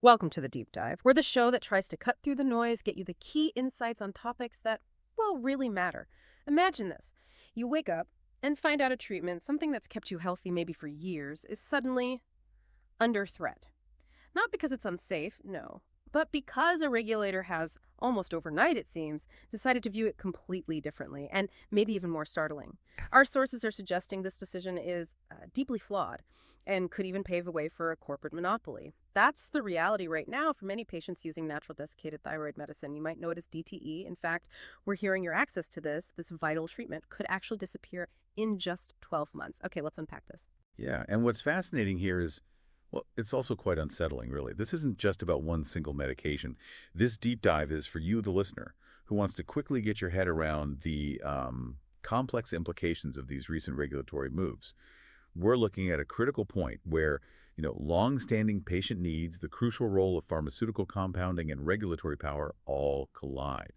Welcome to the Deep Dive. We're the show that tries to cut through the noise, get you the key insights on topics that, well, really matter. Imagine this. You wake up and find out a treatment, something that's kept you healthy maybe for years, is suddenly under threat. Not because it's unsafe, no, but because a regulator has, almost overnight it seems, decided to view it completely differently, and maybe even more startling. Our sources are suggesting this decision is deeply flawed and could even pave the way for a corporate monopoly. That's the reality right now for many patients using natural desiccated thyroid medicine. You might know it as DTE. In fact, we're hearing your access to this vital treatment could actually disappear in just 12 months. Okay, let's unpack this. Yeah, and what's fascinating here is, well, it's also quite unsettling, really. This isn't just about one single medication. This deep dive is for you, the listener, who wants to quickly get your head around the complex implications of these recent regulatory moves. We're looking at a critical point where, long-standing patient needs, the crucial role of pharmaceutical compounding, and regulatory power all collide.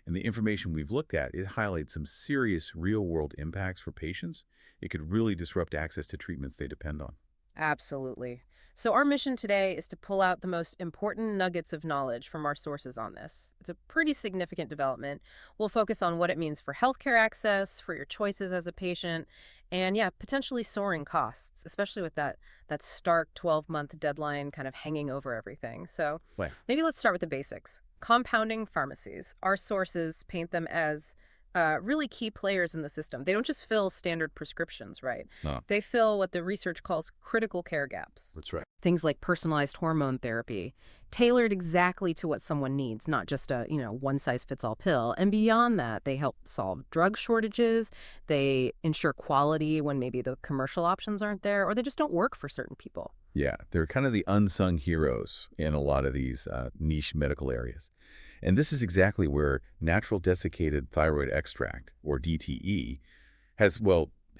And the information we've looked at, it highlights some serious real-world impacts for patients. It could really disrupt access to treatments they depend on. Absolutely. So our mission today is to pull out the most important nuggets of knowledge from our sources on this. It's a pretty significant development. We'll focus on what it means for healthcare access, for your choices as a patient, and yeah, potentially soaring costs, especially with that stark 12-month deadline kind of hanging over everything. So maybe let's start with the basics. Compounding pharmacies. Our sources paint them as really key players in the system. They don't just fill standard prescriptions, right? No. They fill what the research calls critical care gaps. That's right. Things like personalized hormone therapy, tailored exactly to what someone needs, not just a, one-size-fits-all pill. And beyond that, they help solve drug shortages. They ensure quality when maybe the commercial options aren't there, or they just don't work for certain people. Yeah, they're kind of the unsung heroes in a lot of these niche medical areas. And this is exactly where natural desiccated thyroid extract, or DTE, has,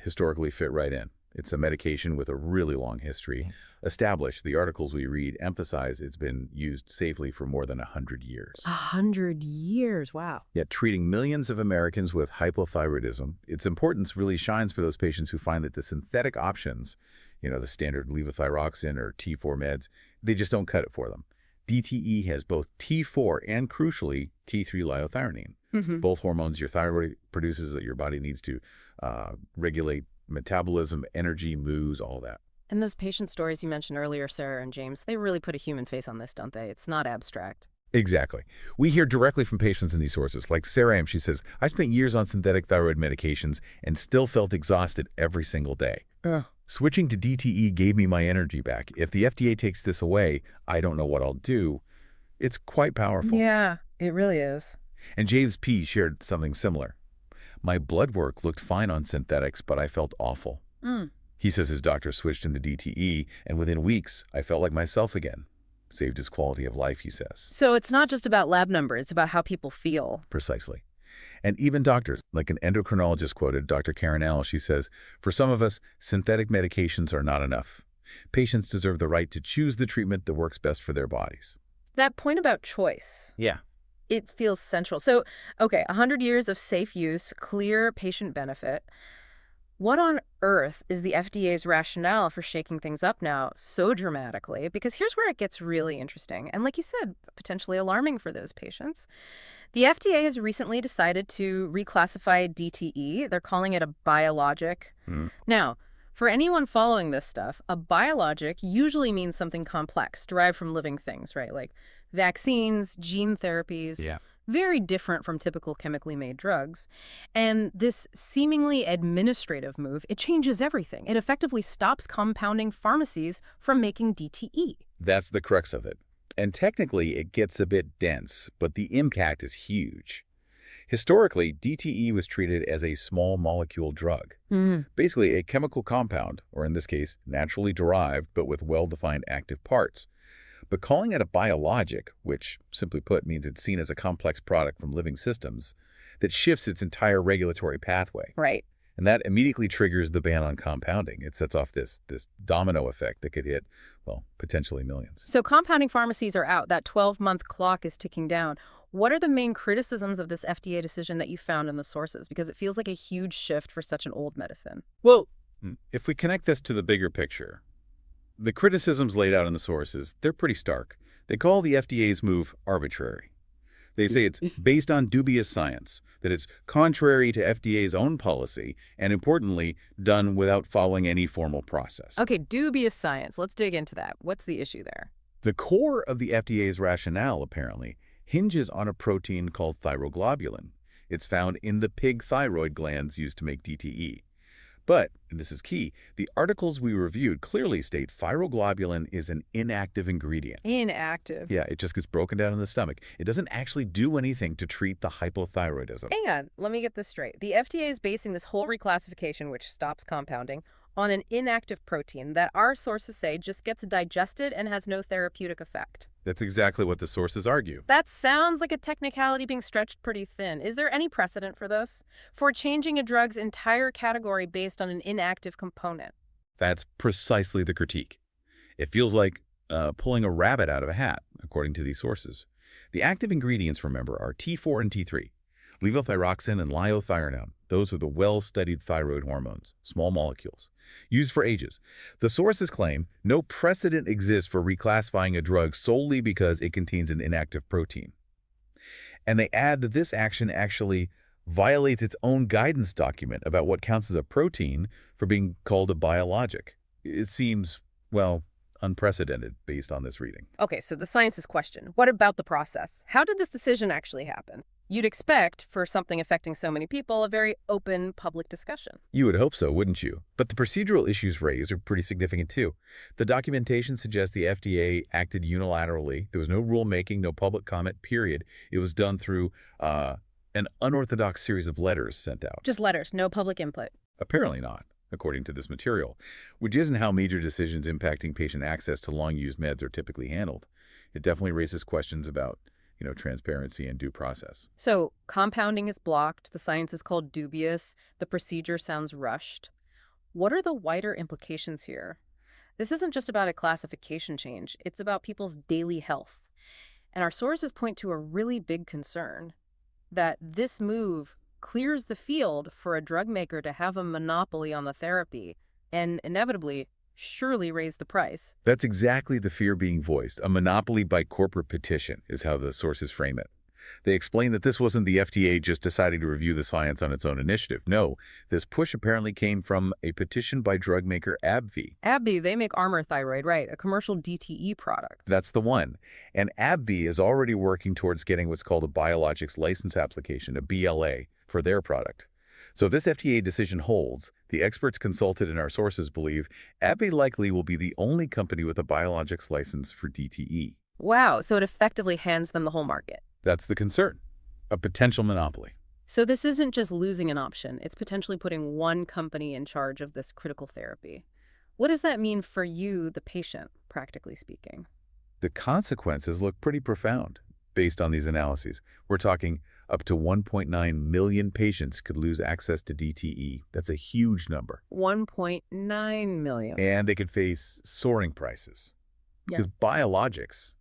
historically fit right in. It's a medication with a really long history. Established, the articles we read emphasize it's been used safely for more than 100 years. 100 years, wow. Yet treating millions of Americans with hypothyroidism, its importance really shines for those patients who find that the synthetic options, the standard levothyroxine or T4 meds, they just don't cut it for them. DTE has both T4 and, crucially, T3 liothyronine, both hormones your thyroid produces that your body needs to regulate metabolism, energy, moods, all that. And those patient stories you mentioned earlier, Sarah and James, they really put a human face on this, don't they? It's not abstract. Exactly. We hear directly from patients in these sources. Like Sarah M., she says, I spent years on synthetic thyroid medications and still felt exhausted every single day. Switching to DTE gave me my energy back. If the FDA takes this away, I don't know what I'll do. It's quite powerful. Yeah, it really is. And James P. shared something similar. My blood work looked fine on synthetics, but I felt awful. He says his doctor switched him to DTE, and within weeks, I felt like myself again. Saved his quality of life, he says. So it's not just about lab numbers, it's about how people feel. Precisely. And even doctors, like an endocrinologist quoted Dr. Karen L., she says, for some of us, synthetic medications are not enough. Patients deserve the right to choose the treatment that works best for their bodies. That point about choice. Yeah. It feels central. So, okay, 100 years of safe use, clear patient benefit. What on earth is the FDA's rationale for shaking things up now so dramatically? Because here's where it gets really interesting. And like you said, potentially alarming for those patients. The FDA has recently decided to reclassify DTE. They're calling it a biologic. Now, for anyone following this stuff, a biologic usually means something complex, derived from living things, right? Like vaccines, gene therapies. Yeah. Very different from typical chemically made drugs. And this seemingly administrative move, it changes everything. It effectively stops compounding pharmacies from making DTE. That's the crux of it. And technically, it gets a bit dense, but the impact is huge. Historically, DTE was treated as a small molecule drug, basically a chemical compound, or in this case, naturally derived, but with well-defined active parts. But calling it a biologic, which, simply put, means it's seen as a complex product from living systems, that shifts its entire regulatory pathway. Right. And that immediately triggers the ban on compounding. It sets off this domino effect that could hit, potentially millions. So compounding pharmacies are out. That 12-month clock is ticking down. What are the main criticisms of this FDA decision that you found in the sources? Because it feels like a huge shift for such an old medicine. Well, if we connect this to the bigger picture, the criticisms laid out in the sources, they're pretty stark. They call the FDA's move arbitrary. They say it's based on dubious science, that it's contrary to FDA's own policy, and importantly, done without following any formal process. Okay, dubious science. Let's dig into that. What's the issue there? The core of the FDA's rationale, apparently, hinges on a protein called thyroglobulin. It's found in the pig thyroid glands used to make DTE. But, and this is key, the articles we reviewed clearly state thyroglobulin is an inactive ingredient. Inactive. Yeah, it just gets broken down in the stomach. It doesn't actually do anything to treat the hypothyroidism. Hang on, let me get this straight. The FDA is basing this whole reclassification, which stops compounding, on an inactive protein that our sources say just gets digested and has no therapeutic effect. That's exactly what the sources argue. That sounds like a technicality being stretched pretty thin. Is there any precedent for this? For changing a drug's entire category based on an inactive component? That's precisely the critique. It feels like pulling a rabbit out of a hat, according to these sources. The active ingredients, remember, are T4 and T3. Levothyroxine and liothyronine. Those are the well-studied thyroid hormones, small molecules, used for ages. The sources claim no precedent exists for reclassifying a drug solely because it contains an inactive protein. And they add that this action actually violates its own guidance document about what counts as a protein for being called a biologic. It seems, well, unprecedented based on this reading. Okay, so the science is questioned. What about the process? How did this decision actually happen? You'd expect, for something affecting so many people, a very open public discussion. You would hope so, wouldn't you? But the procedural issues raised are pretty significant too. The documentation suggests the FDA acted unilaterally. There was no rulemaking, no public comment, period. It was done through an unorthodox series of letters sent out. Just letters, no public input. Apparently not, according to this material, which isn't how major decisions impacting patient access to long-used meds are typically handled. It definitely raises questions about transparency and due process. So compounding is blocked, the science is called dubious, the procedure sounds rushed. What are the wider implications here? This isn't just about a classification change, it's about people's daily health. And our sources point to a really big concern, that this move clears the field for a drug maker to have a monopoly on the therapy and inevitably surely raise the price. That's exactly the fear being voiced. A monopoly by corporate petition is how the sources frame it. They explain that this wasn't the FDA just deciding to review the science on its own initiative. No, this push apparently came from a petition by drug maker AbbVie. AbbVie, they make Armour Thyroid, right? A commercial DTE product. That's the one. And AbbVie is already working towards getting what's called a biologics license application, a BLA, for their product. So if this FDA decision holds, the experts consulted in our sources believe AbbVie likely will be the only company with a biologics license for DTE. Wow, so it effectively hands them the whole market. That's the concern, a potential monopoly. So this isn't just losing an option, it's potentially putting one company in charge of this critical therapy. What does that mean for you, the patient, practically speaking? The consequences look pretty profound based on these analyses. We're talking up to 1.9 million patients could lose access to DTE. That's a huge number. 1.9 million. And they could face soaring prices. Because biologics,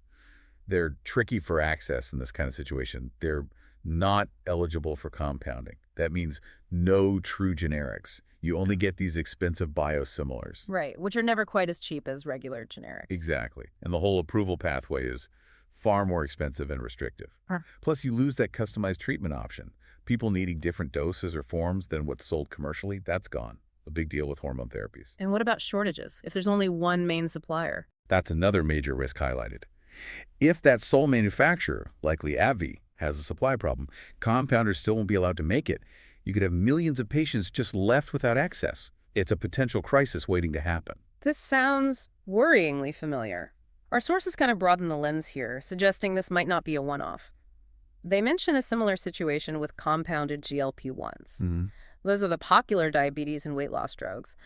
they're tricky for access in this kind of situation. They're not eligible for compounding. That means no true generics. You only get these expensive biosimilars. Right, which are never quite as cheap as regular generics. Exactly. And the whole approval pathway is far more expensive and restrictive. Plus, you lose that customized treatment option. People needing different doses or forms than what's sold commercially, that's gone. A big deal with hormone therapies. And what about shortages? If there's only one main supplier? That's another major risk highlighted. If that sole manufacturer, likely AbbVie, has a supply problem, compounders still won't be allowed to make it. You could have millions of patients just left without access. It's a potential crisis waiting to happen. This sounds worryingly familiar. Our sources kind of broaden the lens here, suggesting this might not be a one-off. They mention a similar situation with compounded GLP-1s. Those are the popular diabetes and weight loss drugs.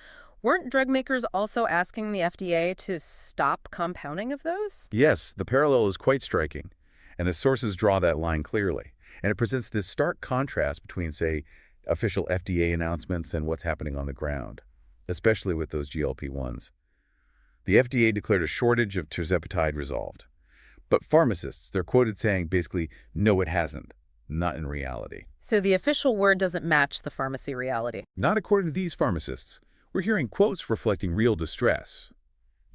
Weren't drug makers also asking the FDA to stop compounding of those? Yes, the parallel is quite striking, and the sources draw that line clearly. And it presents this stark contrast between, say, official FDA announcements and what's happening on the ground, especially with those GLP-1s. The FDA declared a shortage of tirzepatide resolved. But pharmacists, they're quoted saying basically, no, it hasn't. Not in reality. So the official word doesn't match the pharmacy reality. Not according to these pharmacists. We're hearing quotes reflecting real distress.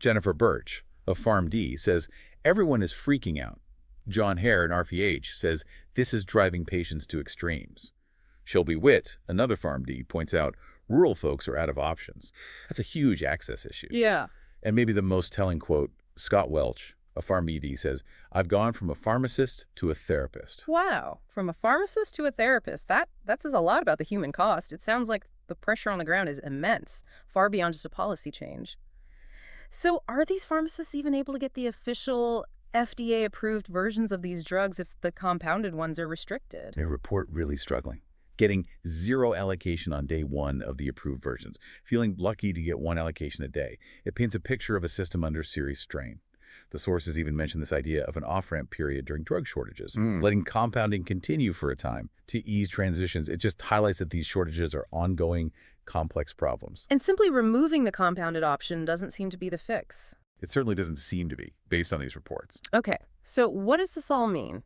Jennifer Birch of PharmD says Everyone is freaking out. John Hare in RVH says this is driving patients to extremes. Shelby Witt, another PharmD, points out rural folks are out of options. That's a huge access issue. Yeah. And maybe the most telling quote, Scott Welch, a PharmD, says, I've gone from a pharmacist to a therapist. Wow. From a pharmacist to a therapist, that says a lot about the human cost. It sounds like the pressure on the ground is immense, far beyond just a policy change. So are these pharmacists even able to get the official FDA-approved versions of these drugs if the compounded ones are restricted? They report really struggling, getting zero allocation on day one of the approved versions, feeling lucky to get one allocation a day. It paints a picture of a system under serious strain. The sources even mention this idea of an off-ramp period during drug shortages, letting compounding continue for a time to ease transitions. It just highlights that these shortages are ongoing, complex problems. And simply removing the compounded option doesn't seem to be the fix. It certainly doesn't seem to be, based on these reports. Okay, so what does this all mean?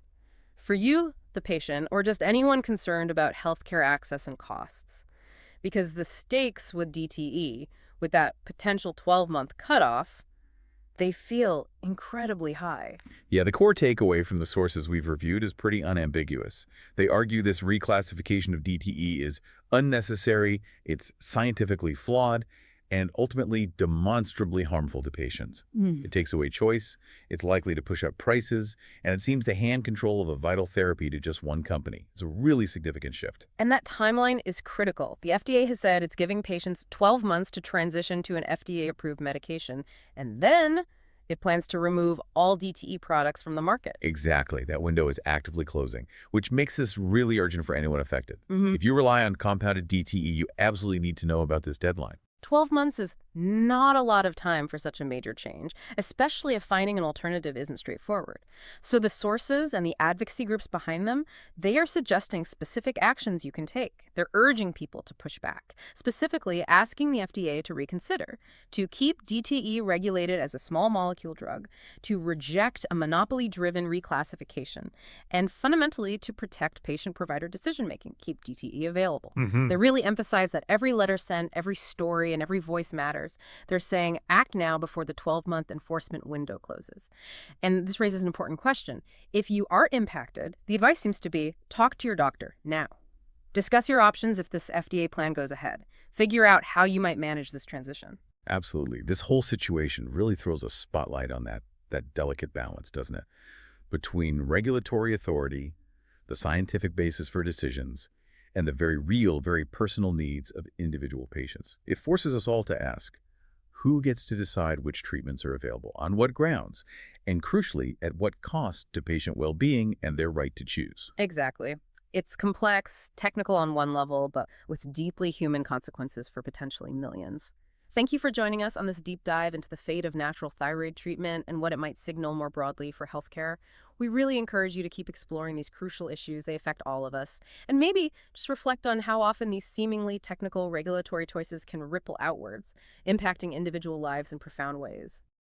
For you, the patient, or just anyone concerned about healthcare access and costs? Because the stakes with DTE, with that potential 12-month cutoff, they feel incredibly high. Yeah, the core takeaway from the sources we've reviewed is pretty unambiguous. They argue this reclassification of DTE is unnecessary, it's scientifically flawed, and ultimately demonstrably harmful to patients. It takes away choice, it's likely to push up prices, and it seems to hand control of a vital therapy to just one company. It's a really significant shift. And that timeline is critical. The FDA has said it's giving patients 12 months to transition to an FDA-approved medication, and then it plans to remove all DTE products from the market. Exactly. That window is actively closing, which makes this really urgent for anyone affected. If you rely on compounded DTE, you absolutely need to know about this deadline. 12 months is not a lot of time for such a major change, especially if finding an alternative isn't straightforward. So the sources and the advocacy groups behind them, they are suggesting specific actions you can take. They're urging people to push back, specifically asking the FDA to reconsider, to keep DTE regulated as a small molecule drug, to reject a monopoly-driven reclassification, and fundamentally to protect patient-provider decision-making, keep DTE available. They really emphasize that every letter sent, every story, and every voice matters. They're saying act now before the 12-month enforcement window closes. And this raises an important question. If you are impacted, the advice seems to be talk to your doctor now. Discuss your options if this FDA plan goes ahead. Figure out how you might manage this transition. Absolutely. This whole situation really throws a spotlight on that delicate balance, doesn't it? Between regulatory authority, the scientific basis for decisions, and the very real, very personal needs of individual patients. It forces us all to ask, who gets to decide which treatments are available, on what grounds, and crucially, at what cost to patient well-being and their right to choose? Exactly. It's complex, technical on one level, but with deeply human consequences for potentially millions. Thank you for joining us on this deep dive into the fate of natural thyroid treatment and what it might signal more broadly for healthcare. We really encourage you to keep exploring these crucial issues. They affect all of us. And maybe just reflect on how often these seemingly technical regulatory choices can ripple outwards, impacting individual lives in profound ways.